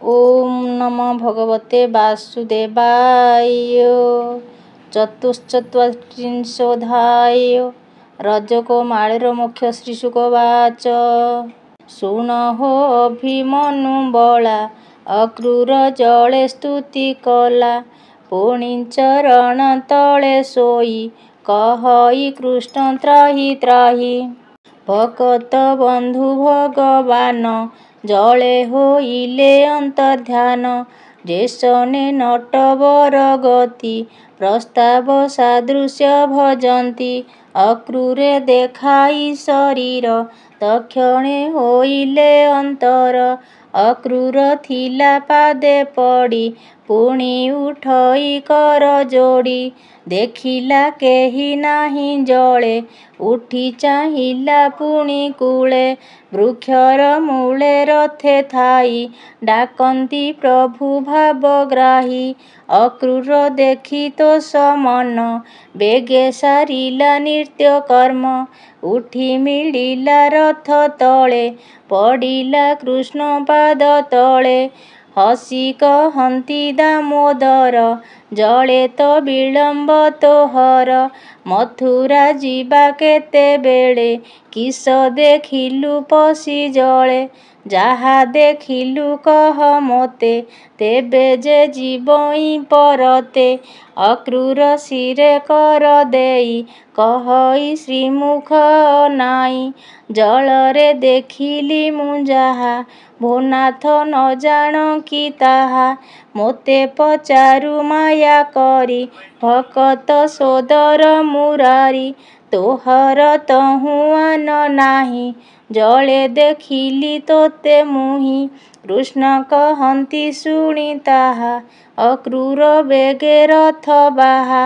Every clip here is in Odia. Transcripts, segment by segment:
ओम नमो भगवते वासुदेवाय। चतुश्चत्वारिंशोऽध्याय। रजको माळीर मुख्य श्रीशुकवाच। ଶୁଣ ହୋ ଅଭିମନ୍ୟୁ ବଳା, ଅକ୍ରୂର ଜଳେ ସ୍ତୁତି କଲା। ପୁଣି ଚରଣ ତଳେ ଶୋଇ କହଇ କୃଷ୍ଣ ତ୍ରାହି ତ୍ରାହି। ଭକତ ବନ୍ଧୁ ଭଗବାନ ଜଳେ ହୋଇଲେ ଅନ୍ତର୍ଧ୍ୟାନ। ଯେସନେ ନଟବର ଗତି ପ୍ରସ୍ତାବ ସାଦୃଶ୍ୟ ଭଜନ୍ତି। ଅକ୍ରୂରେ ଦେଖାଇ ଶରୀର ତକ୍ଷଣେ ହୋଇଲେ ଅନ୍ତର। ଅକ୍ରୂର ଥିଲା ପାଦେ ପଡ଼ି ପୁଣି ଉଠଇ କର ଯୋଡ଼ି। ଦେଖିଲା କେହି ନାହିଁ ଜଳେ ଉଠି ଚାହିଁଲା ପୁଣି କୂଳେ। ବୃକ୍ଷର ମୂଳେ ରଥେ ଥାଇ ଡାକନ୍ତି ପ୍ରଭୁ ଭାବଗ୍ରାହୀ। ଅକ୍ରୂର ଦେଖି ତୋଷ ମନ ବେଗେ ସାରିଲା ନିତ୍ୟ କର୍ମ। ଉଠି ମିଳିଲା ରଥ ତଳେ ପଡ଼ିଲା କୃଷ୍ଣ ପାଦ ତଳେ। ହସି କହନ୍ତି ଦାମୋଦର ଜଳେ ତ ବିଳମ୍ବ ତୋହର। ମଥୁରା ଯିବା କେତେବେଳେ କିସ ଦେଖିଲୁ ପଶି ଜଳେ। ଯାହା ଦେଖିଲୁ କହ ମୋତେ ତେବେ ଯେ ଯିବଇଁ ପରତେ। ଅକ୍ରୂର ଶିରେ କର ଦେଇ କହଇ ଶ୍ରୀମୁଖ ଅନାଇ। ଜଳରେ ଦେଖିଲି ମୁଁ ଯାହା ଭୋନାଥ ନ ଜାଣ କି ତାହା। ମୋତେ ପଚାରୁ ମାୟା କରି ଭକତ ସୋଦର ମୁରାରି। ତୋହର ତହୁଁ ଆନ ନାହିଁ ଜଳେ ଦେଖିଲି ତୋତେ ମୁହିଁ। କୃଷ୍ଣ କହନ୍ତି ଶୁଣି ତାହା ଅକ୍ରୂର ବେଗେ ରଥ ବାହା।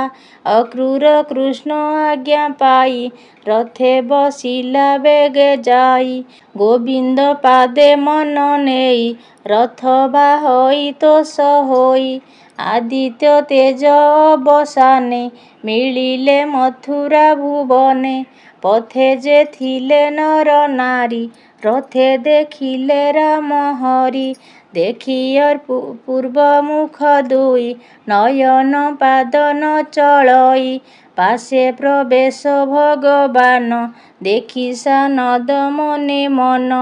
ଅକ୍ରୂର କୃଷ୍ଣ ଆଜ୍ଞା ପାଇ ରଥେ ବସିଲା ବେଗେ ଯାଇ। ଗୋବିନ୍ଦ ପାଦେ ମନ ନେଇ ରଥ ବାହଇ ତୋଷ ହୋଇ। ଆଦିତ୍ୟ ତେଜ ଅବସାନେ ମିଳିଲେ ମଥୁରା ଭୁବନେ। ପଥେ ଯେ ଥିଲେ ନର ନାରୀ ରଥେ ଦେଖିଲେ ରାମ ହରି। ଦେଖି ପୂର୍ବ ମୁଖ ଦୁଇ ନୟନ ପାଦ ନ ଚଳଇ। ପାଶେ ପ୍ରବେଶ ଭଗବାନ ଦେଖି ସାନଦ ମନେ ମନ।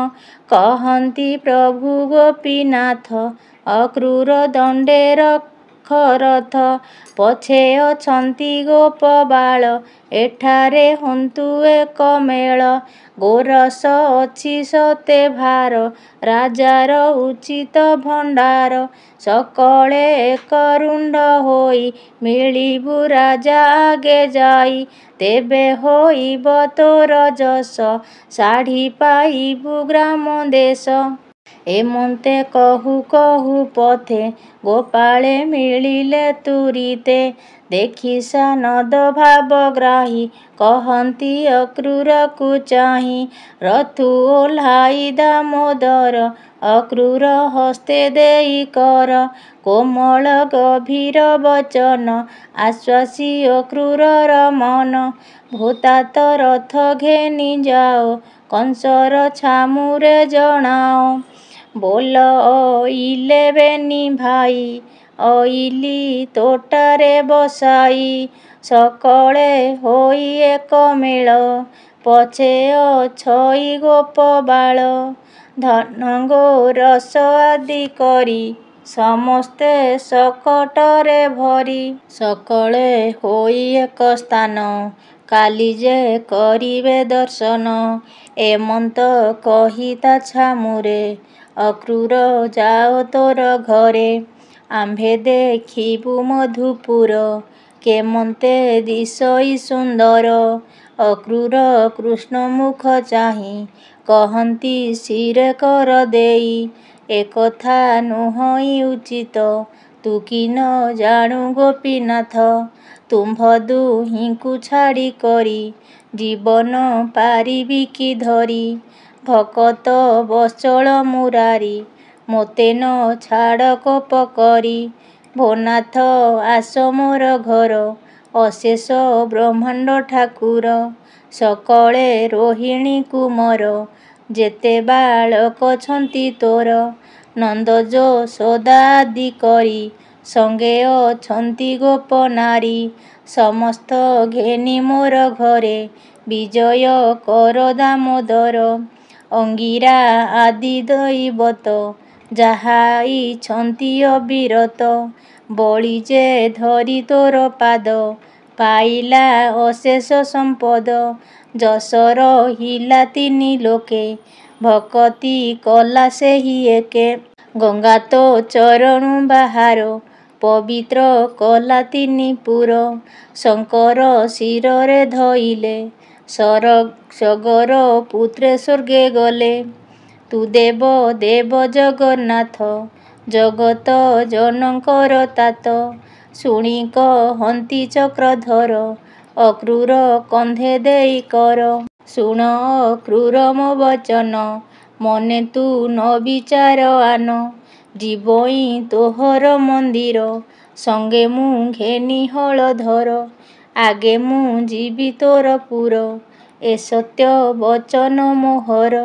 କହନ୍ତି ପ୍ରଭୁ ଗୋପୀନାଥ ଅକ୍ରୂର ଦଣ୍ଡେ ରଖରଥ। ପଛେ ଅଛନ୍ତି ଗୋପବାଳ ଏଠାରେ ହନ୍ତୁ ଏକ ମେଳ। ଗୋରସ ଅଛି ସତେ ଭାର ରାଜାର ଉଚିତ ଭଣ୍ଡାର। ସକଳେ ଏକ ରୁଣ୍ଡ ହୋଇ ମିଳିବୁ ରାଜା ଆଗେ ଯାଇ। ତେବେ ହୋଇବ ତୋର ଯଶ ଶାଢ଼ୀ ପାଇବୁ ଗ୍ରାମ ଦେଶ। ଏମନ୍ତେ କହୁ କହୁ ପଥେ ଗୋପାଳେ ମିଳିଲେ ତୁରିତେ। ଦେଖି ସାନଦ ଭାବଗ୍ରାହୀ କହନ୍ତି ଅକ୍ରୂରକୁ ଚାହିଁ। ରଥୁ ଓହ୍ଲାଇ ଦାମୋଦର ଅକ୍ରୂର ହସ୍ତେ ଦେଇ କର। କୋମଳ ଗଭୀର ବଚନ ଆଶ୍ୱାସି ଅକ୍ରୂରର ମନ। ଭୋତାତ ରଥ ଘେନି ଯାଅ କଂସର ଛାମୁରେ ଜଣାଅ। ବୋଲ ଅଇଲେ ବେନି ଭାଇ ଅଇଲି ତୋଟାରେ ବସାଇ। ସକଳେ ହୋଇ ଏକ ମେଳ ପଛେ ଅଛଇ ଗୋପବାଳ। ଧନ ଗୋରସ ଆଦି କରି ସମସ୍ତେ ସକଟରେ ଭରି। ସକଳେ ହୋଇ ଏକ ସ୍ଥାନ କାଲି ଯେ କରିବେ ଦର୍ଶନ। ଏମନ୍ତ କହି ତା ଛାମୁରେ ଅକ୍ରୂର ଯାଅ ତୋର ଘରେ। ଆମ୍ଭେ ଦେଖିବୁ ମଧୁପୁର କେମନ୍ତେ ଦିଶଇ ସୁନ୍ଦର। ଅକ୍ରୂର କୃଷ୍ଣ ମୁଖ ଚାହିଁ କହନ୍ତି ଶିରେ କର ଦେଇ। ଏକଥା ନୁହଁଇ ଉଚିତ ତୁ କି ନ ଜାଣୁ ଗୋପୀନାଥ। ତୁମ୍ଭ ଦୁହିଁଙ୍କୁ ଛାଡ଼ି କରି ଜୀବନ ପାରିବି କି ଧରି। ଭକତ ବତ୍ସଳ ମୁରାରି ମୋତେ ନ ଛାଡ଼ କୋପ କରି। ଭୋନାଥ ଆସ ମୋର ଘର ଅଶେଷ ବ୍ରହ୍ମାଣ୍ଡ ଠାକୁର। ସକଳେ ରୋହିଣୀ କୁମର ଯେତେ ବାଳକ ଛନ୍ତି ତୋର। ନନ୍ଦ ଯଶୋଦା ଆଦି କରି ସଙ୍ଗେ ଅଛନ୍ତି ଗୋପ ନାରୀ। ସମସ୍ତ ଘେନି ମୋର ଘରେ ବିଜୟ କର ଦାମୋଦର। ଅଙ୍ଗିରା ଆଦି ଦୈବତ ଯାହା ଇଛନ୍ତି ଅବିରତ। ବଳି ଯେ ଧରି ତୋର ପାଦ ପାଇଲା ଅଶେଷ ସମ୍ପଦ। ଯଶର ହିଲା ତିନି ଲୋକେ ଭକତି କଲା ସେହି ଏକେ। ଗଙ୍ଗା ତୋ ଚରଣୁ ବାହାର ପବିତ୍ର କଲା ତିନି ପୁର। ଶଙ୍କର ଶିରରେ ଧଇଲେ ସଗର ପୁତ୍ରେ ସ୍ୱର୍ଗେ ଗଲେ। ତୁ ଦେବ ଦେବ ଜଗନ୍ନାଥ ଜଗତ ଜନକର ତାତ। ଶୁଣି କହନ୍ତି ଚକ୍ରଧର ଅକ୍ରୂର କନ୍ଧେ ଦେଇ କର। ଶୁଣ ଅକ୍ରୂର ମୋ ବଚନ ମନେ ତୁ ନ ବିଚାର ଆନ। ଯିବଇଁ ତୋହର ମନ୍ଦିର ସଙ୍ଗେ ମୁଁ ଘେନି ହଳଧର। ଆଗେ ମୁଁ ଯିବି ତୋର ପୁର ଏ ସତ୍ୟ ବଚନ ମୋହର।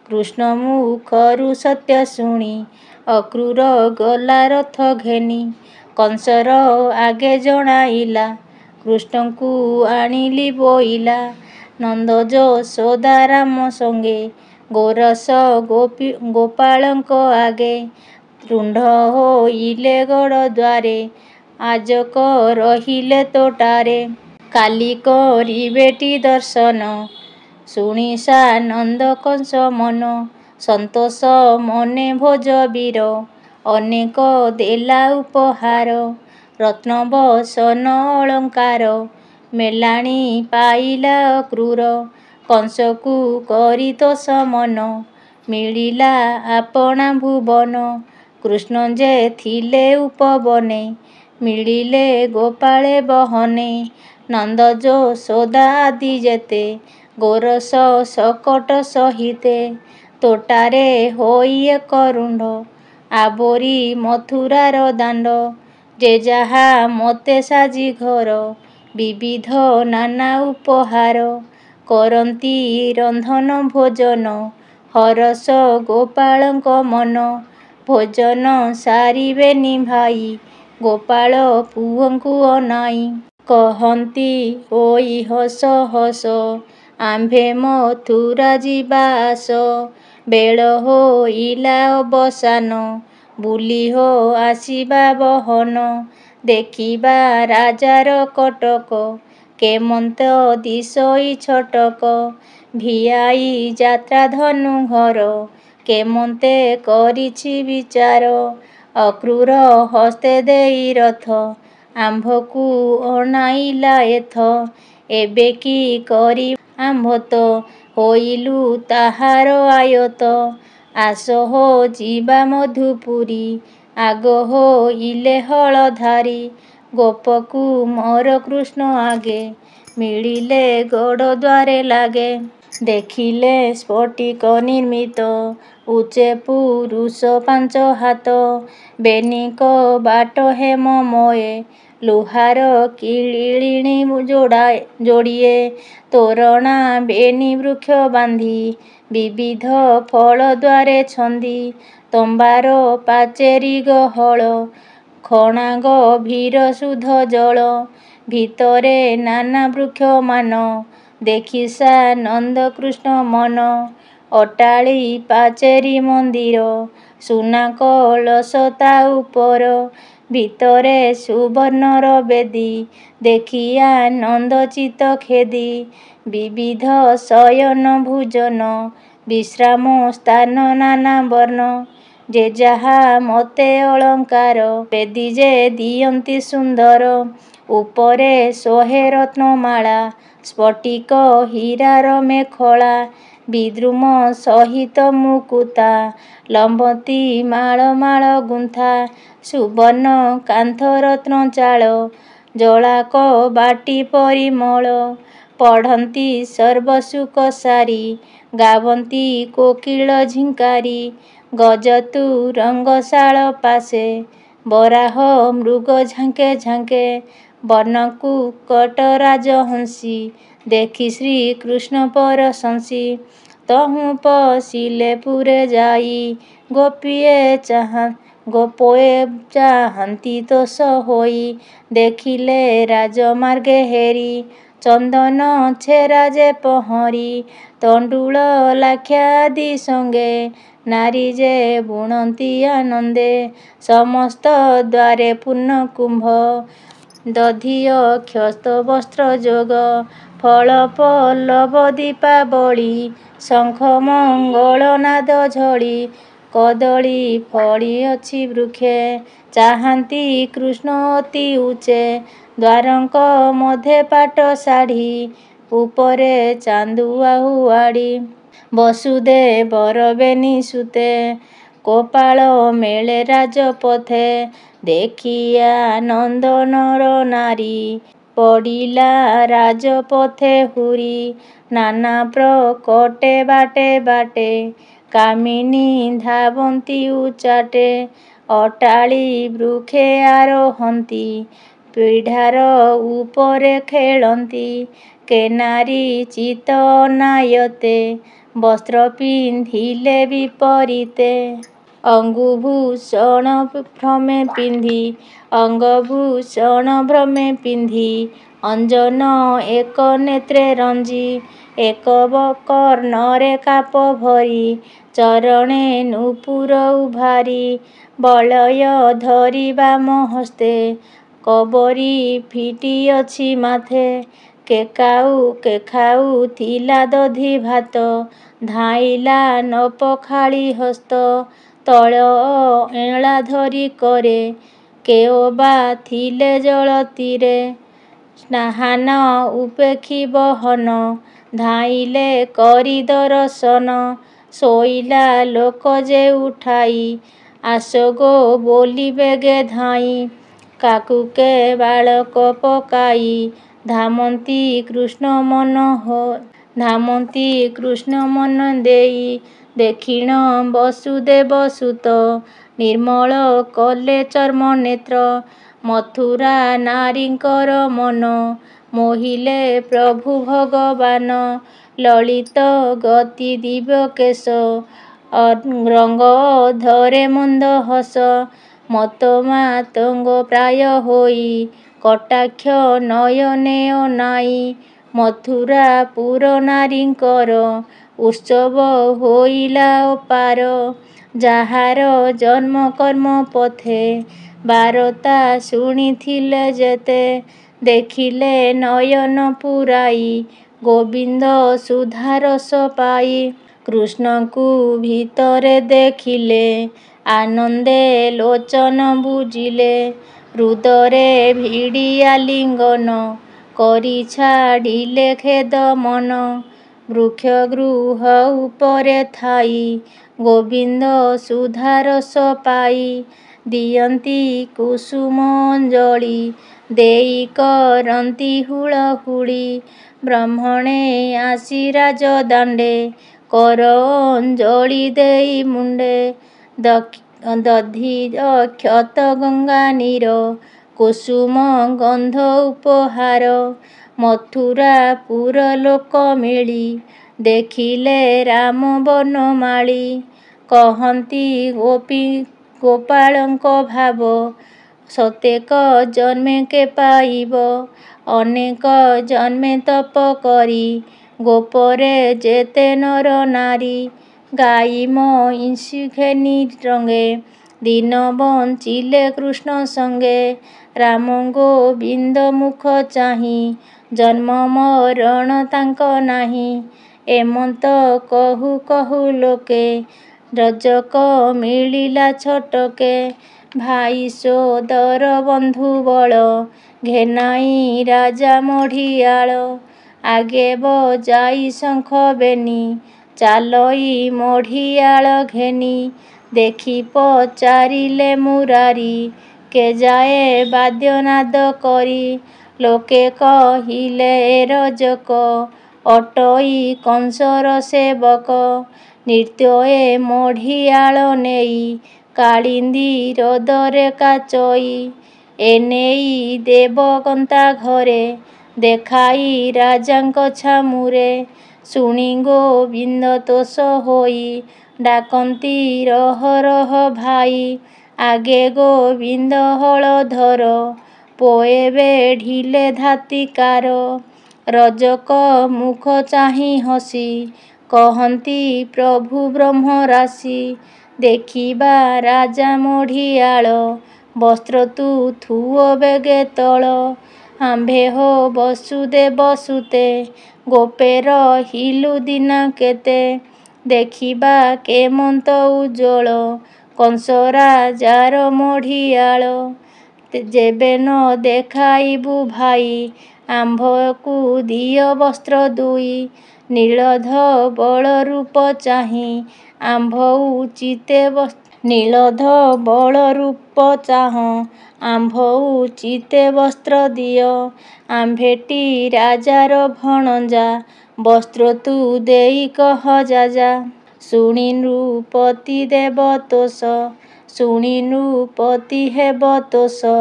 କୃଷ୍ଣ ମୁଖରୁ ସତ୍ୟ ଶୁଣି ଅକ୍ରୂର ଗଲା ରଥ ଘେନି। କଂସର ଆଗେ ଜଣାଇଲା କୃଷ୍ଣଙ୍କୁ ଆଣିଲି ବୋଇଲା। ନନ୍ଦ ଯଶୋଦା ରାମ ସଙ୍ଗେ ଗୋରସ ଗୋପାଳଙ୍କ ଆଗେ। ରୁଣ୍ଡ ହୋଇଲେ ଗଡ଼ ଦ୍ୱାରେ ଆଜକ ରହିଲେ ତୋଟାରେ। କାଲି କରିବେଟି ଦର୍ଶନ ଶୁଣି ସାନନ୍ଦ କଂସ ମନ। ସନ୍ତୋଷ ମନେ ଭୋଜ ବୀର ଅନେକ ଦେଲା ଉପହାର। ରତ୍ନବସନ ଅଳଙ୍କାର ମେଲାଣି ପାଇଲା ଅକ୍ରୂର। କଂସକୁ କରି ତୋଷ ମନ ମିଳିଲା ଆପଣା ଭୁବନ। କୃଷ୍ଣ ଯେ ଥିଲେ ଉପବନେ ମିଳିଲେ ଗୋପାଳେ ବହନେ। ନନ୍ଦ ଯଶୋଦା ଆଦି ଯେତେ ଗୋରସ ସକଟ ସହିତେ। ତୋଟାରେ ହୋଇ ଏକ ରୁଣ୍ଡ ଆବୋରି ମଥୁରାର ଦାଣ୍ଡ। ଯେ ଯାହା ମତେ ସାଜି ଘର ବିବିଧ ନାନା ଉପହାର। କରନ୍ତି ରନ୍ଧନ ଭୋଜନ ହରଷ ଗୋପାଳଙ୍କ ମନ। ଭୋଜନ ସାରିବେନି ଭାଇ ଗୋପାଳ ପୁଅଙ୍କୁ ଅନାଇ। କହନ୍ତି ହୋଇ ହସ ହସ ଆମ୍ଭେ ମଥୁରା ଯିବା ଆସ। ବେଳ ହୋଇଲା ଅବସାନ ବୁଲି ହୋ ଆସିବା ବହନ। ଦେଖିବା ରାଜାର କଟକ କେମନ୍ତ ଦିଶୋଇ ଛଟକ। ଭିଆଇ ଯାତ୍ରା ଧନୁ ଘର କେମନ୍ତେ କରିଛି ବିଚାର। ଅକ୍ରୂର ହସ୍ତେ ଦେଇ ରଥ ଆମ୍ଭକୁ ଅଣାଇଲା ଏଥ। ଏବେ କି କରିବ ଆମ୍ଭ ତ ହୋଇଲୁ ତାହାର ଆୟତ। ଆସ ହୋ ଯିବା ମଧୁପୁରୀ ଆଗ ହୋଇଲେ ହଳଧାରୀ। ଗୋପକୁ ମୋର କୃଷ୍ଣ ଆଗେ ମିଳିଲେ ଗଡ଼ ଦ୍ୱାରେ ଲାଗେ। ଦେଖିଲେ ସ୍ଫଟିକ ନିର୍ମିତ ଉଚ୍ଚେ ପୁରୁଷ 5 ହାତ। ବେନି କବାଟ ହେମମୟେ ଲୁହାର କିଳିଣୀ ଯୋଡ଼ିଏ। ତୋରଣା ବେନି ବୃକ୍ଷ ବାନ୍ଧି ବିବିଧ ଫଳ ଦ୍ୱାରେ ଛନ୍ଦି। ତମ୍ବାର ପାଚେରୀ ଗହଳ ଖଣା ଗଭୀର ଶୁଦ୍ଧ ଜଳ। ଭିତରେ ନାନା ବୃକ୍ଷ ମାନ ଦେଖି ସାନନ୍ଦ କୃଷ୍ଣ ମନ। ଅଟ୍ଟାଳି ପାଚେରୀ ମନ୍ଦିର ସୁନା କଳସ ତା ଉପର। ଭିତରେ ସୁବର୍ଣ୍ଣର ବେଦୀ ଦେଖି ଆନନ୍ଦ ଚିତ୍ତ ଖେଦି। ବିବିଧ ଶୟନ ଭୁଜନ ବିଶ୍ରାମ ସ୍ଥାନ ନାନା ବର୍ଣ୍ଣ। ଯେ ଯାହା ମତେ ଅଳଙ୍କାର ବେଦୀ ଯେ ଦିଅନ୍ତି ସୁନ୍ଦର। ଉପରେ ଶୋହେ ରତ୍ନମାଳା ସ୍ଫଟିକ ହୀରାର ମେଖଳା। ବିଦ୍ରୁମ ସହିତ ମୁକୁତା ଲମ୍ବତୀ ମାଳ ମାଳ ଗୁନ୍ଥା। ସୁବର୍ଣ୍ଣ କାନ୍ଥ ରତ୍ନ ଚାଳ ଜଳା କବାଟୀ ପରିମଳ। ପଢ଼ନ୍ତି ସର୍ବ ସୁଖ ସାରି ଗାବନ୍ତି କୋକିଳ ଝିଙ୍କାରି। ଗଜ ତୁରଙ୍ଗଶାଳ ପାଶେ ବରାହ ମୃଗ ଝାଙ୍କେ ଝାଙ୍କେ। ବନ କୁକଟ ରାଜହଂସୀ ଦେଖି ଶ୍ରୀକୃଷ୍ଣ ପରଶଂସୀ। ତହୁଁ ପଶିଲେ ପୁରେ ଯାଇ ଗୋପୋଏ ଚାହାନ୍ତି ତୋଷ ହୋଇ ଦେଖିଲେ ରାଜମାର୍ଗେ ହେରି ଚନ୍ଦନ ଛେରା ଯେ ପହଁରି ତଣ୍ଡୁଳ ଲାକ୍ଷାଦି ସଙ୍ଗେ ନାରୀ ଯେ ବୁଣନ୍ତି ଆନନ୍ଦେ ସମସ୍ତ ଦ୍ୱାରେ ପୂର୍ଣ୍ଣ କୁମ୍ଭ ଦଧି ଅକ୍ଷତ ବସ୍ତ୍ର ଯୋଗ ଫଳ ପଲ୍ଲବ ଦୀପାବଳି ଶଙ୍ଖ ମଙ୍ଗଳ ନାଦ ଝଳି କଦଳୀ ଫଳି ଅଛି ବୃକ୍ଷେ ଚାହାନ୍ତି କୃଷ୍ଣ ଅତି ଉଚ୍ଚେ ଦ୍ୱାରଙ୍କ ମଧ୍ୟେ ପାଟ ଶାଢ଼ୀ ଉପରେ ଚାନ୍ଦୁଆ ହୁଆଡ଼ି ବସୁଦେବର ବେନି ସୁତେ ଗୋପାଳ ମେଳେ ରାଜପଥେ ଦେଖିଆ ନନ୍ଦ ନର ନାରୀ ପଡ଼ିଲା ରାଜପଥେ ହୁରି ନାନା ପ୍ରକଟେ ବାଟେ ବାଟେ କାମିନୀ ଧାବନ୍ତି ଉଚାଟେ ଅଟାଳି ବୃକ୍ଷେ ଆରୋହନ୍ତି ପିଢ଼ାର ଉପରେ ଖେଳନ୍ତି କେନାରୀ ଚିତ୍ତ ଅନାୟତେ ବସ୍ତ୍ର ପିନ୍ଧିଲେ ବିପରୀତେ ଅଙ୍ଗଭୂଷଣ ଭ୍ରମେ ପିନ୍ଧି ଅଞ୍ଜନ ଏକ ନେତ୍ରେ ରଞ୍ଜି ଏକ କର୍ଣ୍ଣରେ କାପ ଭରି ଚରଣେ ନୂପୁର ଉଭାରି ବଳୟ ଧରି ବାମ ହସ୍ତେ କବରୀ ଫିଟିଅଛି ମାଥେ କେଖାଉ ଥିଲା ଦଧି ଭାତ ଧାଇଲା ନ ପଖାଳି ହସ୍ତ ତଳ ଏଳା ଧରି କରେ କେଓବା ଥିଲେ ଜଳ ତୀରେ ସ୍ନାହାନ ଉପେକ୍ଷି ବହନ ଧାଇଲେ କରି ଦରଶନ ଶୋଇଲା ଲୋକ ଯେ ଉଠାଇ ଆସଗୋ ବୋଲି ବେଗେ ଧାଇଁ କାକୁକେ ବାଳକ ପକାଇ ଧାମନ୍ତି କୃଷ୍ଣ ମନ ଦେଇ ଦେଖିଣ ବସୁଦେବ ସୁତ ନିର୍ମଳ କଲେ ଚର୍ମ ନେତ୍ର ମଥୁରା ନାରୀଙ୍କର ମନ ମୋହିଲେ ପ୍ରଭୁ ଭଗବାନ ଲଳିତ ଗତି ଦିବ୍ୟ କେଶ ରଙ୍ଗ ଧରେ ମନ୍ଦ ହସ ମତ ମାତଙ୍ଗ ପ୍ରାୟ ହୋଇ କଟାକ୍ଷ ନୟନେ ଅନାଇ ମଥୁରା ପୁର ନାରୀଙ୍କର ଉତ୍ସବ ହୋଇଲା ଅପାର ଯାହାର ଜନ୍ମ କର୍ମ ପଥେ ବାରତା ଶୁଣିଥିଲେ ଯେତେ ଦେଖିଲେ ନୟନ ପୁରାଇ ଗୋବିନ୍ଦ ସୁଧାରସ ପାଇ କୃଷ୍ଣଙ୍କୁ ଭିତରେ ଦେଖିଲେ ଆନନ୍ଦେ ଲୋଚନ ବୁଜିଲେ ହୃଦରେ ଭିଡ଼ି ଆଲିଙ୍ଗନ କରି ଛାଡ଼ିଲେ ଖେଦ ମନ ବୃକ୍ଷ ଗୃହ ଉପରେ ଥାଇ ଗୋବିନ୍ଦ ସୁଧାରସ ପାଇ ଦିଅନ୍ତି କୁସୁମ ଅଞ୍ଜଳି ଦେଇ କରନ୍ତି ହୁଳହୁଳି ବ୍ରାହ୍ମଣେ ଆସି ରାଜଦାଣ୍ଡେ କର ଅଞ୍ଜଳି ଦେଇ ମୁଣ୍ଡେ ଦଧି ଅକ୍ଷତ ଗଙ୍ଗା ନୀର କୁସୁମ ଗନ୍ଧ ଉପହାର ମଥୁରା ପୁର ଲୋକ ମିଳି ଦେଖିଲେ ରାମ ବନମାଳି କହନ୍ତି ଗୋପାଳଙ୍କ ଭାବ ସତେକ ଜନ୍ମେ କେ ପାଇବ ଅନେକ ଜନ୍ମେ ତପ କରି ଗୋପରେ ଯେତେ ନର ନାରୀ ଗାଈ ମଇଁଷି ଘେନି ରଙ୍ଗେ ଦିନ ବଞ୍ଚିଲେ କୃଷ୍ଣ ସଙ୍ଗେ ରାମ ଗୋବିନ୍ଦ ମୁଖ ଚାହିଁ ଜନ୍ମ ମରଣ ତାଙ୍କ ନାହିଁ ଏମନ୍ତ କହୁ କହୁ ଲୋକେ ରଜକ ମିଳିଲା ଛଟକେ ଭାଇ ସୋଦର ବନ୍ଧୁ ବଳ ଘେନାଇ ରାଜା ମଢିଆଳ ଆଗେ ବଜାଇ ଶଙ୍ଖ ବେନି ଚାଲଇ ମଢିଆଳ ଘେନି ଦେଖି ପଚାରିଲେ ମୁରାରି କେଯାଏ ବାଦ୍ୟନାଦ କରି ଲୋକେ କହିଲେ ଏ ରଜକ ଅଟଇ କଂସର ସେବକ ନୃତ୍ୟ ଏ ମଢିଆଳ ନେଇ କାଳିନ୍ଦୀ ହ୍ରଦରେ କାଚଇ ଏନେଇ ଦେବକନ୍ତା ଘରେ ଦେଖାଇ ରାଜାଙ୍କ ଛାମୁରେ ଶୁଣି ଗୋବିନ୍ଦ ତୋଷ ହୋଇ ଡାକନ୍ତି ରହ ରହ ଭାଇ, ଆଗେ ଗୋବିନ୍ଦ ହଳଧର, ପୋଏବେ ଢିଲେ ଧାତିକାର। ରଜକ ମୁଖ ଚାହିଁ ହସି, କହନ୍ତି ପ୍ରଭୁ ବ୍ରହ୍ମ ରାଶି। ଦେଖିବା ରାଜା ମଢିଆଳ, ବସ୍ତ୍ର ତୁ ଥୁଅ ବେଗେ ତଳ। ଆମ୍ଭେ ହୋ ବସୁଦେବ ସୁତେ, ଗୋପେ ରହିଲୁ ଦିନ କେତେ। ଦେଖିବା କେମନ୍ତ ଉଜ୍ଜ୍ୱଳ, କଂସ ରାଜାର ମଢିଆଳ। ଯେବେ ନ ଦେଖାଇବୁ ଭାଇ, ଆମ୍ଭକୁ ଦିଅ ବସ୍ତ୍ର ଦୁଇ। ନୀଳଧବଳ ରୂପ ଚାହିଁ, ଆମ୍ଭ ଉଚିତେ ବସ୍ତ୍ର ଦିଅ। ଆମ୍ଭେଟି ରାଜାର ଭଣଜା, ବସ୍ତ୍ର ତୁ ଦେଇ କହ ଯାଜା। ଶୁଣି ନୃପତି ହେବ ତୋଷ,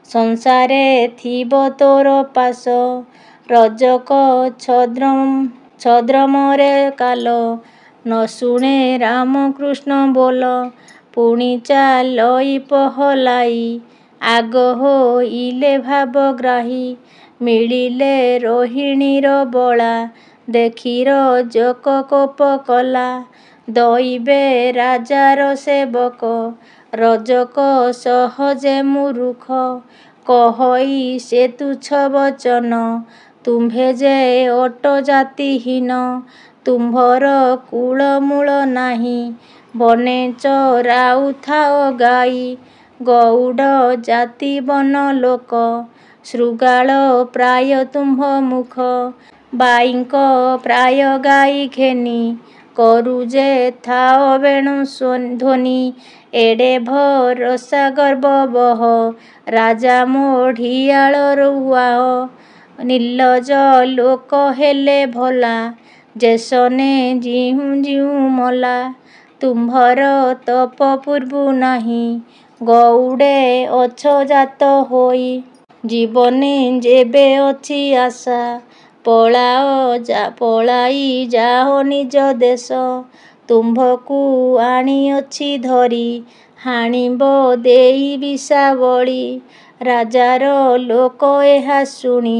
ସଂସାରେ ଥିବ ତୋର ପାଶ। ରଜକ ଛଦ୍ମରେ କାଲ, ନ ଶୁଣେ ରାମକୃଷ୍ଣ ବୋଲ। ପୁଣି ଚାଲଇ ପହଲାଇ, ଆଗ ହୋଇଲେ ଭାବଗ୍ରାହୀ। ମିଳିଲେ ରୋହିଣୀର ବଳା, ଦେଖି ରଜକ କୋପ କଲା। ଦଇବେ ରାଜାର ସେବକ, ରଜକ ସହଜେ ମୂରୁଖ। କହଇ ସେ ତୁଚ୍ଛ ବଚନ, ତୁମ୍ଭେ ଯେ ଅଟ ଜାତିହୀନ। ତୁମ୍ଭର କୂଳ ମୂଳ ନାହିଁ, ବନେ ଚରାଉଥାଅ ଗାଈ। ଗଉଡ଼ ଜାତି ବନ ଲୋକ, ଶୃଗାଳ ପ୍ରାୟ ତୁମ୍ଭ ମୁଖ। ବାଇଙ୍କ ପ୍ରାୟ ଗାଈ ଘେନି, କରୁ ଯେ ଥାଅ ବେଣୁ ଧ୍ୱନି। ଏଡ଼େ ଭରସା ଗର୍ବ ବହ, ରାଜା ମଢିଆଳ ରୁଆଅ। ନିର୍ଲଜ ଲୋକ ହେଲେ ଭଲା, ଯେସନେ ଯିହୁଁ ଯିହୁଁ ମଲା। ତୁମ୍ଭର ତପ ପୂର୍ବୁ ନାହିଁ, ଗଉଡ଼େ ଅଛ ଜାତ ହୋଇ। ଜୀବନେ ଯେବେ ଅଛି ଆଶା, ପଳାଇ ଯାଅ ନିଜ ଦେଶ। ତୁମ୍ଭକୁ ଆଣିଅଛି ଧରି, ହାଣିବ ଦେଇ ବିଷାବଳୀ। ରାଜାର ଲୋକ ଏହା ଶୁଣି,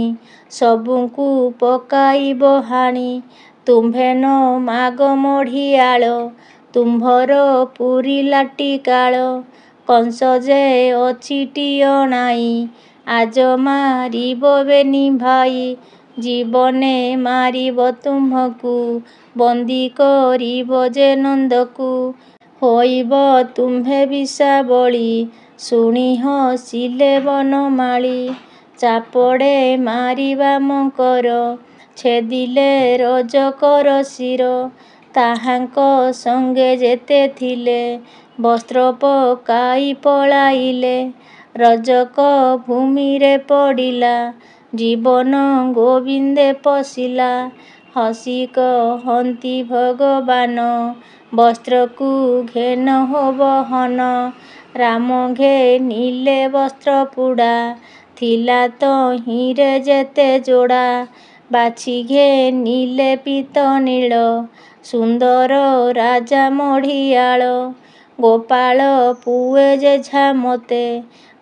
ସବୁଙ୍କୁ ପକାଇବ ହାଣି। ତୁମ୍ଭେ ନ ମାଗ ମଢିଆଳ, ତୁମ୍ଭର ପୂରିଲାଟି କାଳ। କଂସ ଯେ ଅଛି ଟିଅଣାଇ, ଆଜ ମାରିବ ବେନି ଭାଇ। ଜୀବନେ ମାରିବ ତୁମ୍ଭଙ୍କୁ, ବନ୍ଦୀ କରିବ ଯେ ନନ୍ଦକୁ। ହୋଇବ ତୁମ୍ଭେ ବିଷାବଳୀ, ଶୁଣି ହସିଲେ ବନମାଳୀ। ଚାପଡ଼େ ମାରି ବାମଙ୍କର, ଛେଦିଲେ ରଜକର ଶିର। ତାହାଙ୍କ ସଙ୍ଗେ ଯେତେ ଥିଲେ, ବସ୍ତ୍ର ପକାଇ ପଳାଇଲେ। ରଜକ ଭୂମିରେ ପଡ଼ିଲା, ଜୀବନ ଗୋବିନ୍ଦେ ପଶିଲା। ହସି କହନ୍ତି ଭଗବାନ, ବସ୍ତ୍ରକୁ ଘେନ ହୋ ବହନ। ରାମ ଘେନିଲେ ବସ୍ତ୍ର ପୁଡ଼ା, ଥିଲା ତହିଁରେ ଯେତେ ଯୋଡ଼ା। ବାଛି ଘେନିଲେ ପୀତ ନୀଳ, ସୁନ୍ଦର ରାଜା ମଢିଆଳ। ଗୋପାଳ ପୁଏ ଯେଝା ମତେ,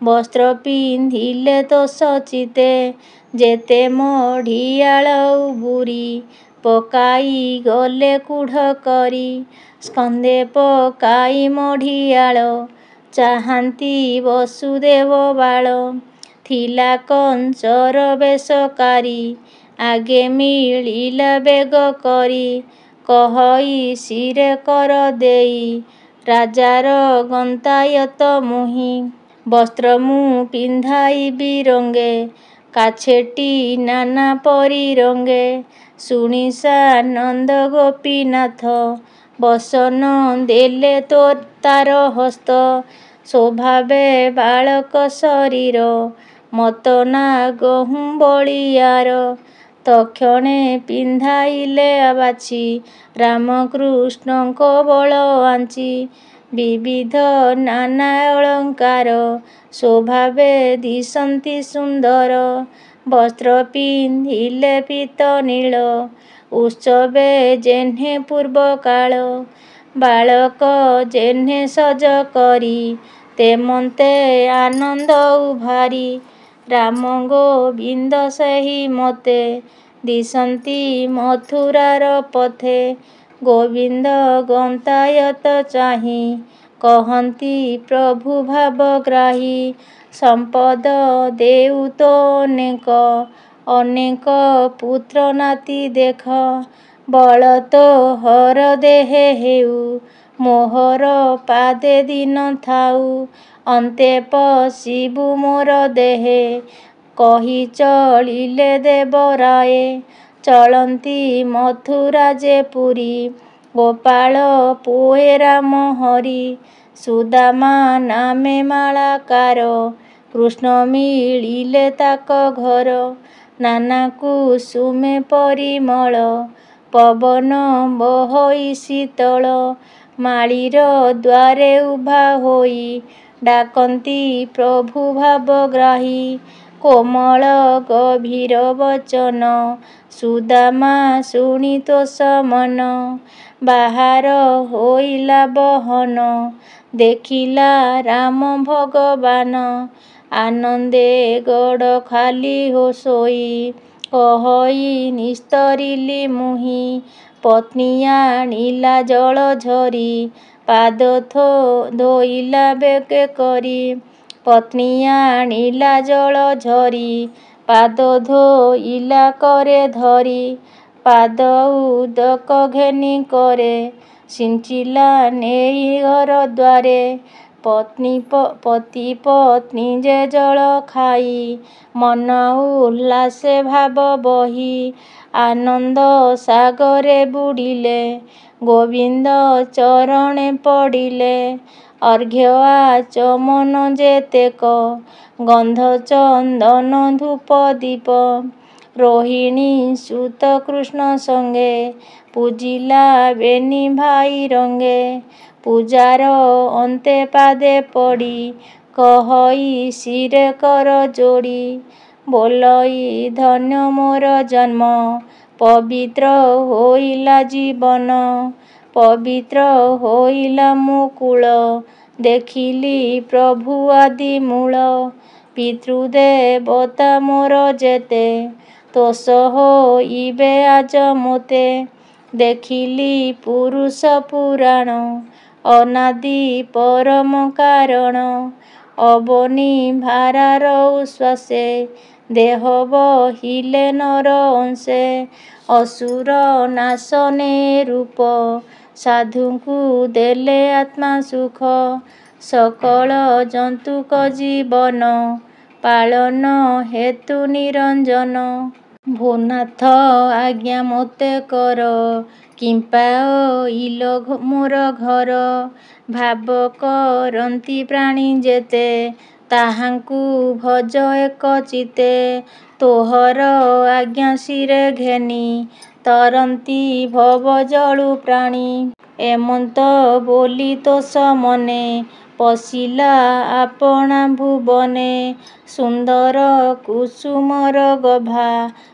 ବସ୍ତ୍ର ପିନ୍ଧିଲେ ତୋଷ ଚିତେ। ଯେତେ ମଢିଆଳ ଉବୁରି, ପକାଇ ଗଲେ କୁଢ଼ କରି। ସ୍କନ୍ଧେ ପକାଇ ମଢିଆଳ, ଚାହାନ୍ତି ବସୁଦେବ ବାଳ। ଥିଲା କଂସର ବେଶକାରୀ, ଆଗେ ମିଳିଲା ବେଗ କରି। କହଇ ଶିରେ କର ଦେଇ, ରାଜାର ଗନ୍ତାୟତ ମୁହିଁ। ବସ୍ତ୍ର ମୁଁ ପିନ୍ଧାଇବି ରଙ୍ଗେ, କାଛେଟି ନାନା ପରି ରଙ୍ଗେ। ଶୁଣି ସାନନ୍ଦ ଗୋପୀନାଥ, ବସନ ଦେଲେ ତାର ହସ୍ତ। ସ୍ୱଭାବେ ବାଳକ ଶରୀର, ମତ ନାଗହୁଁ ବଳୀୟାର। ତକ୍ଷଣେ ପିନ୍ଧାଇଲେ ବାଛି, ରାମକୃଷ୍ଣଙ୍କ ବଳ ଆଞ୍ଚି। ବିବିଧ ନାନା ଅଳଙ୍କାର, ସ୍ୱଭାବେ ଦିଶନ୍ତି ସୁନ୍ଦର। ବସ୍ତ୍ର ପିନ୍ଧିଲେ ପୀତ ନୀଳ, ଉତ୍ସବେ ଯେହ୍ନେ ପୂର୍ବକାଳ। ବାଳକ ଯେହ୍ନେ ସଜ କରି ତେମନ୍ତେ ଆନନ୍ଦ ଉଭାରି ରାମ ଗୋବିନ୍ଦ ସେହି ମତେ ଦିଶନ୍ତି ମଥୁରାର ପଥେ ଗୋବିନ୍ଦ ଗନ୍ତାୟତ ଚାହିଁ କହନ୍ତି ପ୍ରଭୁ ଭାବଗ୍ରାହୀ ସମ୍ପଦ ଦେଉତ ଅନେକ ପୁତ୍ର ନାତି ଦେଖ ବଳତ ହର ଦେହେ ହେଉ ମୋହର ପାଦେ ଦିନ ଥାଉ ଅନ୍ତେ ପଶିବୁ ମୋର ଦେହେ କହି ଚଳିଲେ ଦେବରାଏ ଚଳନ୍ତି ମଥୁରା ଯେ ପୁରୀ ଗୋପାଳ ପୁଏ ରାମ ହରି ସୁଦାମା ନାମେ ମାଳାକାର କୃଷ୍ଣ ମିଳିଲେ ତାକ ଘର ନାନା କୁସୁମେ ପରିମଳ ପବନ ବହଇ ଶୀତଳ ମାଳିର ଦ୍ୱାରେ ଉଭା ହୋଇ ଡାକନ୍ତି ପ୍ରଭୁ ଭାବଗ୍ରାହୀ କୋମଳ ଗଭୀର ବଚନ ସୁଦାମା ଶୁଣି ତୋଷ ମନ ବାହାର ହୋଇଲା ବହନ ଦେଖିଲା ରାମ ଭଗବାନ ଆନନ୍ଦେ ଗୋଡ଼ ଖାଲି ଶୋଇ କହଇ ନିସ୍ତରିଲି ମୁହିଁ ପତ୍ନୀ ଆଣିଲା ଜଳ ଝରି ପାଦ ଧୋଇଲା ବେକେ କରି ପତ୍ନୀ ଆଣିଲା ଜଳ ଝରି ପାଦ ଧୋଇଲା କରେ ଧରି ପାଦ ଉଦକ ଘେନି କରେ ସିଞ୍ଚିଲା ନେଇ ଘର ଦ୍ୱାରେ ପତି ପତ୍ନୀ ଯେ ଜଳ ଖାଇ ମନ ଉଲ୍ଲାସେ ଭାବ ବହି ଆନନ୍ଦ ସାଗରେ ବୁଡ଼ିଲେ ଗୋବିନ୍ଦ ଚରଣେ ପଡ଼ିଲେ ଅର୍ଘ୍ୟ ଆଚମନ ଯେତେକ ଗନ୍ଧ ଚନ୍ଦନ ଧୂପ ଦୀପ ରୋହିଣୀ ସୁତ କୃଷ୍ଣ ସଙ୍ଗେ ପୂଜିଲା ବେନି ଭାଇ ରଙ୍ଗେ ପୂଜାର ଅନ୍ତେ ପାଦେ ପଡ଼ି କହଇ ଶିରେ କର ଯୋଡ଼ି ବୋଲଇ ଧନ୍ୟ ମୋର ଜନ୍ମ ପବିତ୍ର ହୋଇଲା ଜୀବନ ପବିତ୍ର ହୋଇଲା ମୁକୁଳ ଦେଖିଲି ପ୍ରଭୁ ଆଦି ମୂଳ ପିତୃଦେବତା ମୋର ଯେତେ ତୋଷ ହୋଇବେ ଆଜ ମୋତେ ଦେଖିଲି ପୁରୁଷ ପୁରାଣ ଅନାଦି ପରମ କାରଣ ଅବନି ଭାରାର ଉଶ୍ୱାସେ ଦେହ ବହିଲେ ନର ଅଂଶେ ଅସୁର ନାଶନେ ରୂପ ସାଧୁଙ୍କୁ ଦେଲେ ଆତ୍ମା ସୁଖ ସକଳ ଜନ୍ତୁକ ଜୀବନ ପାଳନ ହେତୁ ନିରଞ୍ଜନ ଭୋନାଥ ଆଜ୍ଞା ମୋତେ କର କିମ୍ପାଇଲ ମୋର ଘର ଭାବ କରନ୍ତି ପ୍ରାଣୀ ଯେତେ ତାହାଙ୍କୁ ଭଜ ଏକ ଚିତେ ତୋହର ଆଜ୍ଞା ଶିରେ ଘେନି ତରନ୍ତି ଭବ ଜଳୁ ପ୍ରାଣୀ ଏମନ୍ତ ବୋଲି ତୋଷ ମନେ ପଶିଲା ଆପଣା ଭୁବନେ ସୁନ୍ଦର କୁସୁମର ଗଭା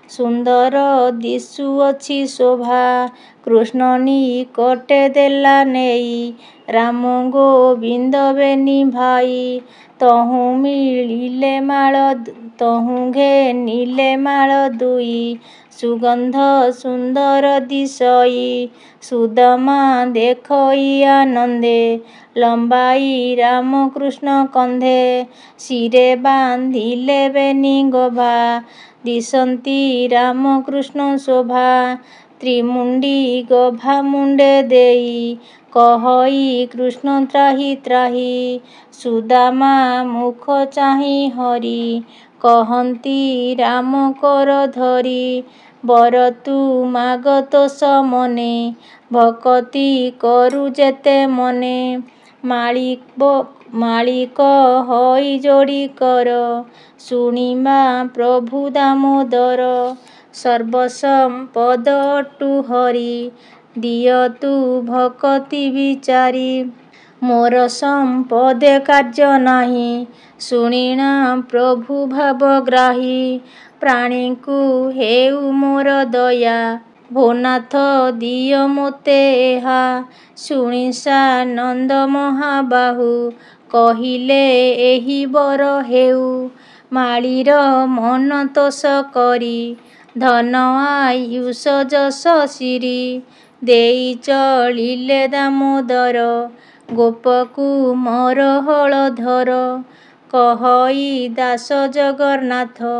ସୁନ୍ଦର ଦିଶୁଅଛି ଶୋଭା କୃଷ୍ଣ ନିକଟେ ଦେଲା ନେଇ ରାମ ଗୋବିନ୍ଦ ବେନି ଭାଇ ତହୁଁ ମିଳିଲେ ମାଳ ତହୁଁ ଘେନିଲେ ମାଳ ଦୁଇ ସୁଗନ୍ଧ ସୁନ୍ଦର ଦିଶଇ ସୁଦାମା ଦେଖଇ ଆନନ୍ଦେ ଲମ୍ବାଇ ରାମକୃଷ୍ଣ କନ୍ଧେ ଶିରେ ବାନ୍ଧିଲେ ବେନି ଗଭା ଦିଶନ୍ତି ରାମକୃଷ୍ଣ ଶୋଭା ତ୍ରିମୁଣ୍ଡି ଗଭା ମୁଣ୍ଡେ ଦେଇ କହଇ କୃଷ୍ଣ ତ୍ରାହି ତ୍ରାହି ସୁଦାମା ମୁଖ ଚାହିଁ ହରି କହନ୍ତି ରାମ କର ଧରି ବର ତୁ ମାଗ ତୋଷ ମନେ ଭକତି କରୁ ଯେତେ ମନେ ମାଳିକ ହଇ ଯୋଡ଼ି କର ଶୁଣିବା ପ୍ରଭୁ ଦାମୋଦର ସର୍ବସମ୍ପଦ ଅଟୁ ହରି ଦିଅ ତୁ ଭକତି ବିଚାରି ମୋର ସମ୍ପଦେ କାର୍ଯ୍ୟ ନାହିଁ ଶୁଣିଣା ପ୍ରଭୁ ଭାବଗ୍ରାହୀ ପ୍ରାଣୀଙ୍କୁ ହେଉ ମୋର ଦୟା ଭୋନାଥ ଦିଅ ମୋତେ ଏହା ଶୁଣି ସାନନ୍ଦ ମହାବାହୁ କହିଲେ ଏହି ବର ହେଉ ମାଳିର ମନ ତୋଷ କରି ଧନ ଆୟୁଷ ଯଶ ସିରି ଦେଇ ଚଳିଲେ ଦାମୋଦର ଗୋପକୁ ମୋର ହଳଧର କହଇ ଦାସ ଜଗନ୍ନାଥ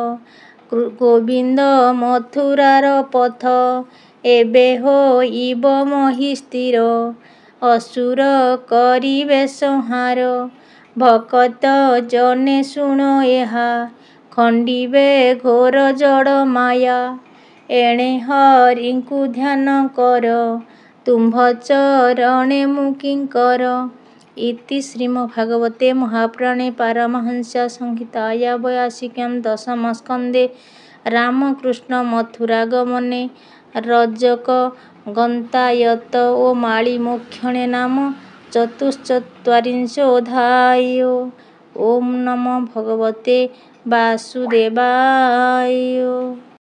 ଗୋବିନ୍ଦ ମଥୁରାର ପଥ ଏବେ ହୋଇବ ମହି ସ୍ଥିର ଅସୁର କରିବେ ସଂହାର ଭକତ ଜନେ ଶୁଣ ଏହା ଖଣ୍ଡିବେ ଘୋର ଜଡ଼ ମାୟା ଏଣେ ହରିଙ୍କୁ ଧ୍ୟାନ କର ତୁମ୍ଭ ଚରଣେ ମୁଁ କିଙ୍କର। ଇତି ଶ୍ରୀମଦ୍ଭାଗବତେ ମହାପୁରାଣେ ପାରମହଂସ୍ୟା ସଂହିତାୟା 82 ଦଶମ ସ୍କନ୍ଧେ ରାମକୃଷ୍ଣ ମଥୁରାଗମନେ ରଜକ ଗନ୍ତାୟତ ଓ ମାଳି ମୋକ୍ଷଣେ ନାମ ଚତୁଶ୍ଚତ୍ୱାରିଂଶୋऽଧ୍ୟାୟୋ। ଓಂ ନମୋ ଭଗବତେ ବାସୁଦେବାୟ।